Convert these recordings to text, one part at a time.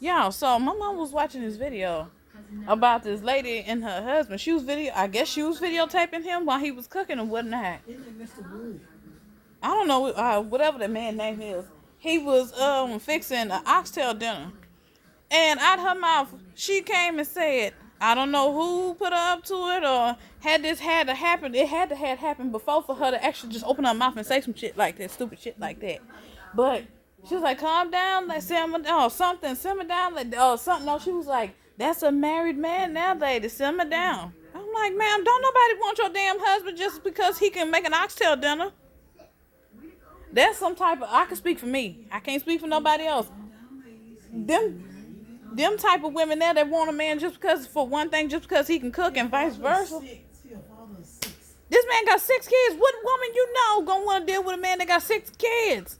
Yeah, so my mom was watching this video about this lady and her husband. I guess she was videotaping him while he was cooking and whatnot. I don't know, whatever the man's name is. He was fixing an oxtail dinner. And out her mouth, she came and said, I don't know who put her up to it or had to happen. It had to have happened before for her to actually just open her mouth and say some shit like that, stupid shit like that. But she was like, calm down, like simmer down, or something, simmer down, like, or something. No, she was like, that's a married man now, lady, simmer down. I'm like, ma'am, don't nobody want your damn husband just because he can make an oxtail dinner. That's some type of, I can speak for me. I can't speak for nobody else. Them type of women there that want a man just because, for one thing, just because he can cook and vice versa. This man got 6 kids. What woman you know gonna want to deal with a man that got 6 kids?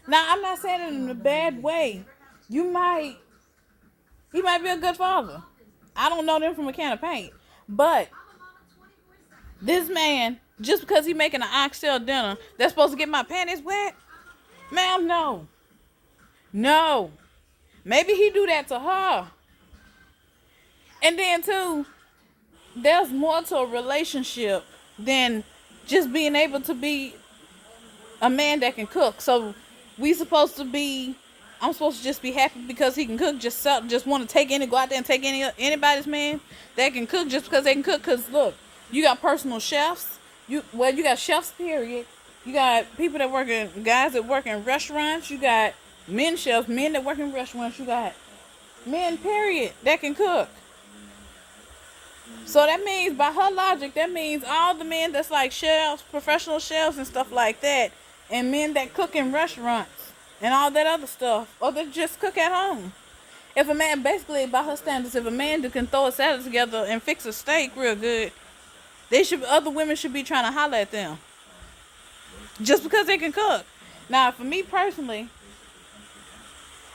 Now, I'm not saying it in a bad way. He might be a good father. I don't know them from a can of paint. But this man, just because he making an oxtail dinner, that's supposed to get my panties wet? Ma'am, no. No. Maybe he do that to her. And then, too, there's more to a relationship than just being able to be a man that can cook. So I'm supposed to just be happy because he can cook, just want to go out there and take anybody's man that can cook just because they can cook. Because, look, you got personal chefs. You got chefs, period. You got guys that work in restaurants. You got men chefs, men that work in restaurants. You got men, period, that can cook. So that means, by her logic, that means all the men that's like chefs, professional chefs and stuff like that, and men that cook in restaurants and all that other stuff, or that just cook at home. If a man, basically, by her standards, if a man that can throw a salad together and fix a steak real good, other women should be trying to holler at them. Just because they can cook. Now, for me personally,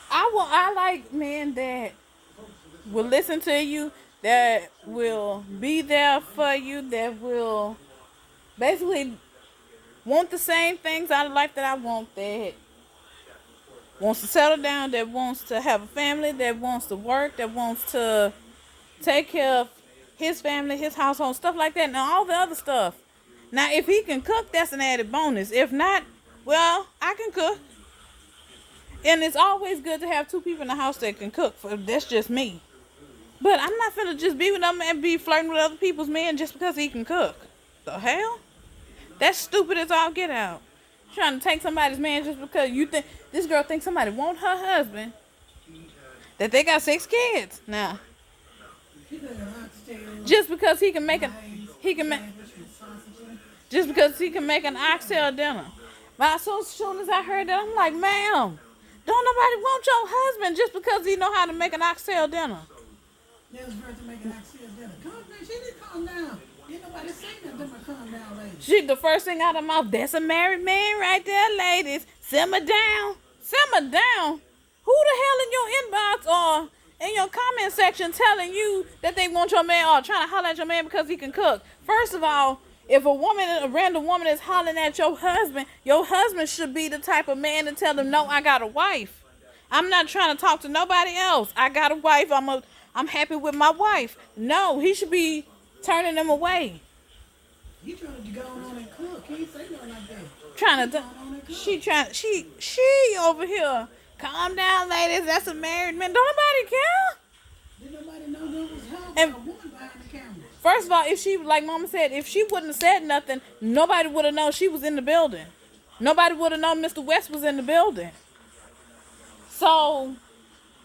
I like men that will listen to you, that will be there for you, that will basically want the same things out of life that I want, that wants to settle down, that wants to have a family, that wants to work, that wants to take care of his family, his household, stuff like that, and all the other stuff. Now, if he can cook, that's an added bonus. If not, well, I can cook. And it's always good to have 2 people in the house that can cook. That's just me. But I'm not finna just be with them and be flirting with other people's men just because he can cook. The hell? That's stupid as all get out. Trying to take somebody's man just because you think this girl thinks somebody want her husband, that they got 6 kids. Now, just because he can make an oxtail dinner. But so soon as I heard that, I'm like, ma'am, don't nobody want your husband just because he know how to make an oxtail dinner. There's her to make an oxtail dinner. She didn't calm down. Ain't nobody saying nothing but calm down, ladies. The first thing out of her mouth, that's a married man right there, ladies. Simmer down. Simmer down. Who the hell in your inbox or in your comment section telling you that they want your man or trying to holler at your man because he can cook? First of all, if a random woman is hollering at your husband should be the type of man to tell them, no, I got a wife. I'm not trying to talk to nobody else. I got a wife. I'm happy with my wife. No, he should be turning them away. He trying to go on and cook. He ain't say nothing like that. She over here. Calm down, ladies. That's a married man. Don't nobody care. Did nobody know there was help And a woman behind the camera? first of all, if she, like Mama said, if she wouldn't have said nothing, nobody would have known she was in the building. Nobody would have known Mr. West was in the building. So,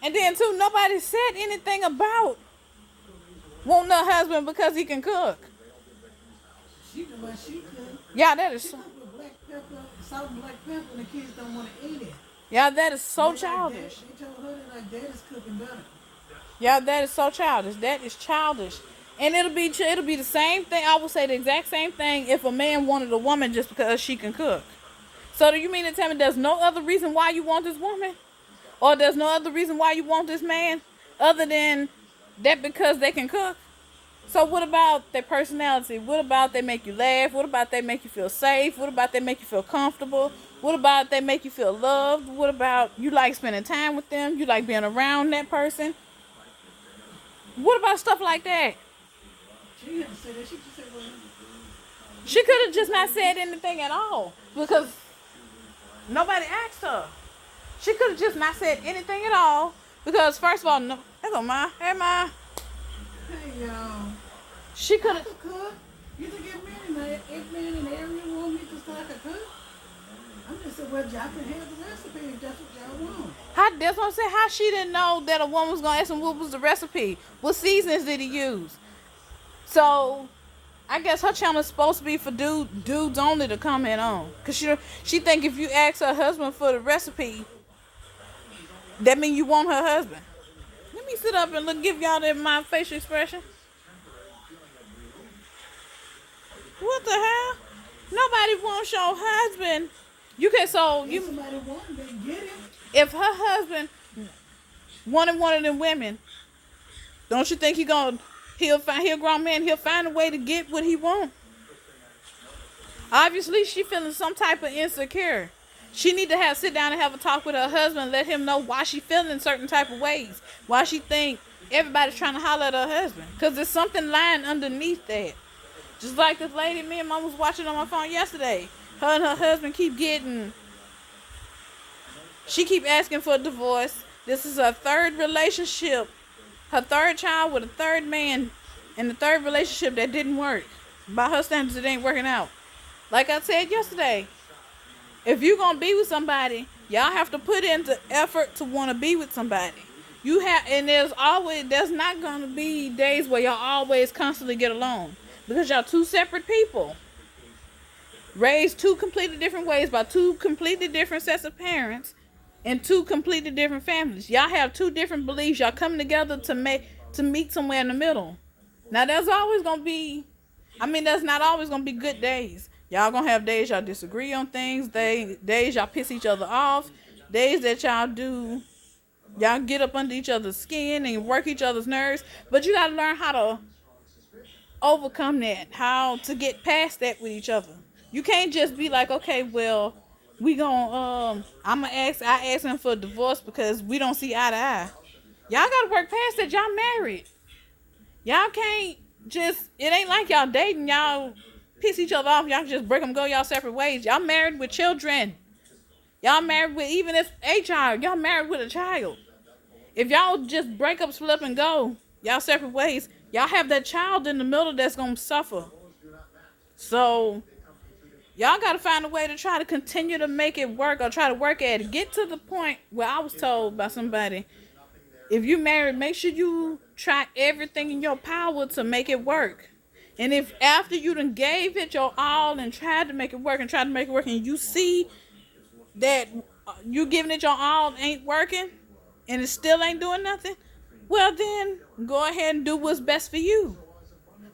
and then too, nobody said anything about wanting her husband because he can cook. She did what she could. Yeah, that is. She cooked with black pepper, salt and black pepper, and the kids don't want to eat it. Yeah, that is so childish. They told her that like Daddy's cooking better. Yeah, that is so childish. That is childish. And it'll be the same thing. I would say the exact same thing if a man wanted a woman just because she can cook. So do you mean to tell me there's no other reason why you want this woman? Or there's no other reason why you want this man other than that because they can cook? So what about their personality? What about they make you laugh? What about they make you feel safe? What about they make you feel comfortable? What about they make you feel loved? What about you like spending time with them? You like being around that person? What about stuff like that? She didn't say that. She just said, well, She could have just not said anything at all because nobody asked her. She could have just not said anything at all because first of all, no, that's on my, hey ma. hey, y'all. She could I have. could cook. You think if man in every room you just like a cook? I'm just saying, well, y'all can have the recipe if that's what y'all want. That's what I'm saying. How she didn't know that a woman was gonna ask him what was the recipe? What seasons did he use? So I guess her channel is supposed to be for dudes only to comment on. Cause she think if you ask her husband for the recipe, that mean you want her husband. Let me sit up and give y'all my facial expression. What the hell? Nobody wants your husband. You can If somebody want it, get it. if her husband wanted one of them women, don't you think he'll a grown man, he'll find a way to get what he want. Obviously she feeling some type of insecure. She need to sit down and have a talk with her husband, let him know why she feeling certain type of ways. Why she think everybody's trying to holler at her husband. Because there's something lying underneath that. Just like this lady me and mom was watching on my phone yesterday. Her and her husband she keep asking for a divorce. This is her third relationship. Her third child with a third man. And the third relationship that didn't work. By her standards, it ain't working out. Like I said yesterday, if you're going to be with somebody, y'all have to put into effort to want to be with somebody. And there's not going to be days where y'all always constantly get along. Because y'all two separate people. Raised two completely different ways by two completely different sets of parents. And two completely different families. Y'all have two different beliefs. Y'all come together to meet somewhere in the middle. Now there's not always going to be good days. Y'all gonna have days y'all disagree on things, days y'all piss each other off, days that y'all get up under each other's skin and work each other's nerves. But you gotta learn how to overcome that, how to get past that with each other. You can't just be like, okay, well, I ask him for a divorce because we don't see eye to eye. Y'all gotta work past that. Y'all married. Y'all can't it ain't like y'all dating, y'all piss each other off, y'all just break them, go y'all separate ways. Y'all married with children. Y'all married with, even if a child, y'all married with a child. If y'all just break up, split up, and go y'all separate ways, y'all have that child in the middle that's gonna suffer. So y'all gotta find a way to try to continue to make it work or try to work at it. Get to the point where I was told by somebody, if you married, make sure you try everything in your power to make it work. And if after you done gave it your all and tried to make it work and you see that you giving it your all ain't working and it still ain't doing nothing, well then go ahead and do what's best for you.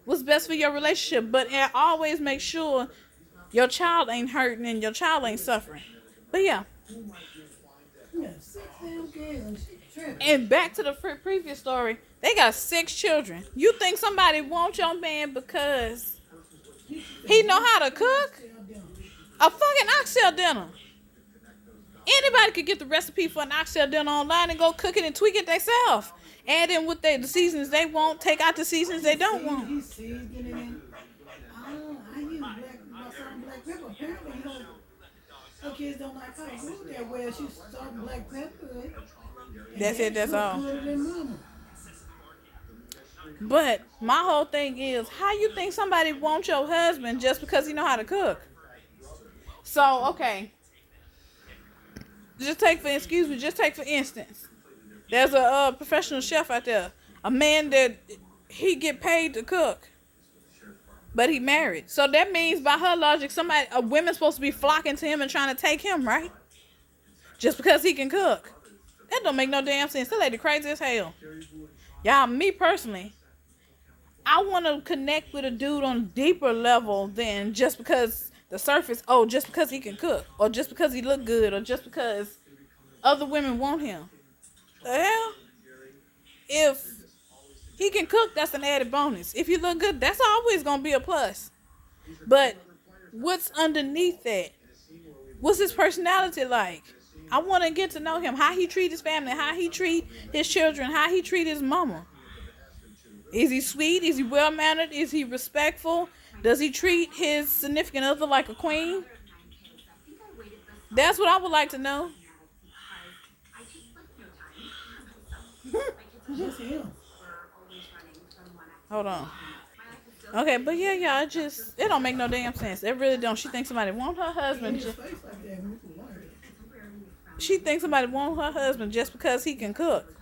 What's best for your relationship. But always make sure your child ain't hurting and your child ain't suffering. But yeah. Yeah, 6 damn kids. And back to the previous story, they got 6 children. You think somebody wants your man because he know how to cook? A fucking oxtail dinner. Anybody could get the recipe for an oxtail dinner online and go cook it and tweak it themselves. Add in what the seasons they want, take out the seasons they don't want. He seasoned it in. I use black pepper. Apparently, some kids don't like how to food that well. She started black pepper. That's it, that's all. But my whole thing is, how you think somebody wants your husband just because he know how to cook? So, okay. Just take for instance. There's a professional chef out there. A man that he get paid to cook. But he married. So that means by her logic, a woman's supposed to be flocking to him and trying to take him, right? Just because he can cook. That don't make no damn sense. That lady crazy as hell. Y'all, me personally, I want to connect with a dude on a deeper level than just because the surface, just because he can cook, or just because he look good, or just because other women want him. The hell? If he he can cook, that's an added bonus. If you look good, that's always going to be a plus. But what's underneath that? What's his personality like? I want to get to know him. How he treat his family. How he treat his children. How he treat his mama. Is he sweet? Is he well-mannered? Is he respectful? Does he treat his significant other like a queen? That's what I would like to know. Just him. Hold on. Okay, but yeah, y'all, it don't make no damn sense. It really don't. She thinks somebody want her husband. She thinks somebody want her husband just because he can cook.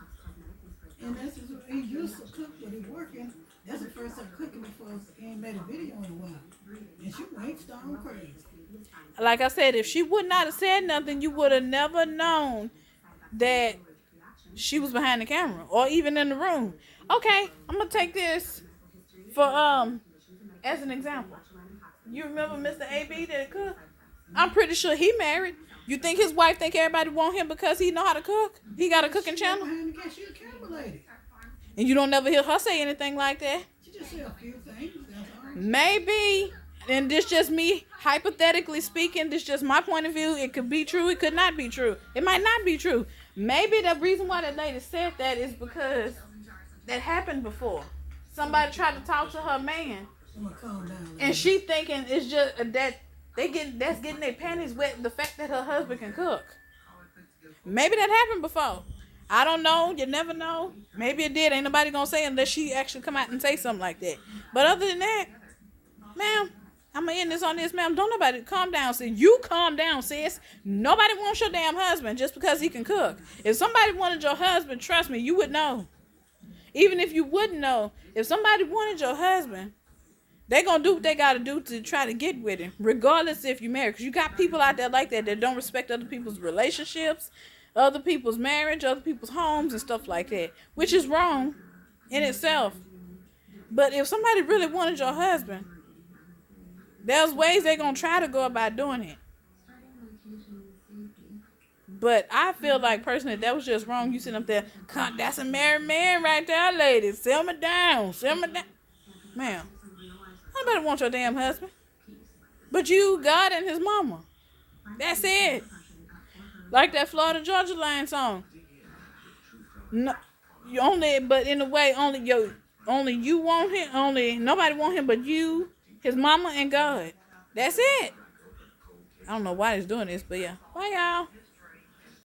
And that's just, he used to cook, but he working. That's the first time cooking before he ain't made a video in a while. And she went stone crazy. Like I said, if she would not have said nothing, you would have never known that she was behind the camera or even in the room. Okay, I'm gonna take this for as an example. You remember Mr. AB that cook? I'm pretty sure he married. You think his wife think everybody want him because he know how to cook? He got a cooking channel? She a camera lady. And you don't never hear her say anything like that? She just say a few things. That's all. Maybe, and this just me hypothetically speaking, this just my point of view. It could be true, it could not be true. It might not be true. Maybe the reason why that lady said that is because that happened before. Somebody tried to talk to her man, Calm down, and she thinking it's just that that's getting their panties wet. The fact that her husband can cook. Maybe that happened before. I don't know. You never know. Maybe it did. Ain't nobody gonna say unless she actually come out and say something like that. But other than that, ma'am, I'm gonna end this on this, ma'am. Don't nobody calm down, sis. You calm down, sis. Nobody wants your damn husband just because he can cook. If somebody wanted your husband, trust me, you would know. Even if you wouldn't know, if somebody wanted your husband, they gonna do what they gotta do to try to get with him, regardless if you married. Because you got people out there like that don't respect other people's relationships, other people's marriage, other people's homes, and stuff like that, which is wrong in itself. But if somebody really wanted your husband, there's ways they're gonna try to go about doing it. But I feel like personally that was just wrong. You sitting up there, that's a married man right there, ladies. Simmer down. Ma'am, nobody wants your damn husband. But you, God, and his mama. That's it. Like that Florida Georgia Line song. No, you only, but in a way, only you want him. Nobody want him but you, his mama, and God. That's it. I don't know why he's doing this, but yeah. Bye, y'all.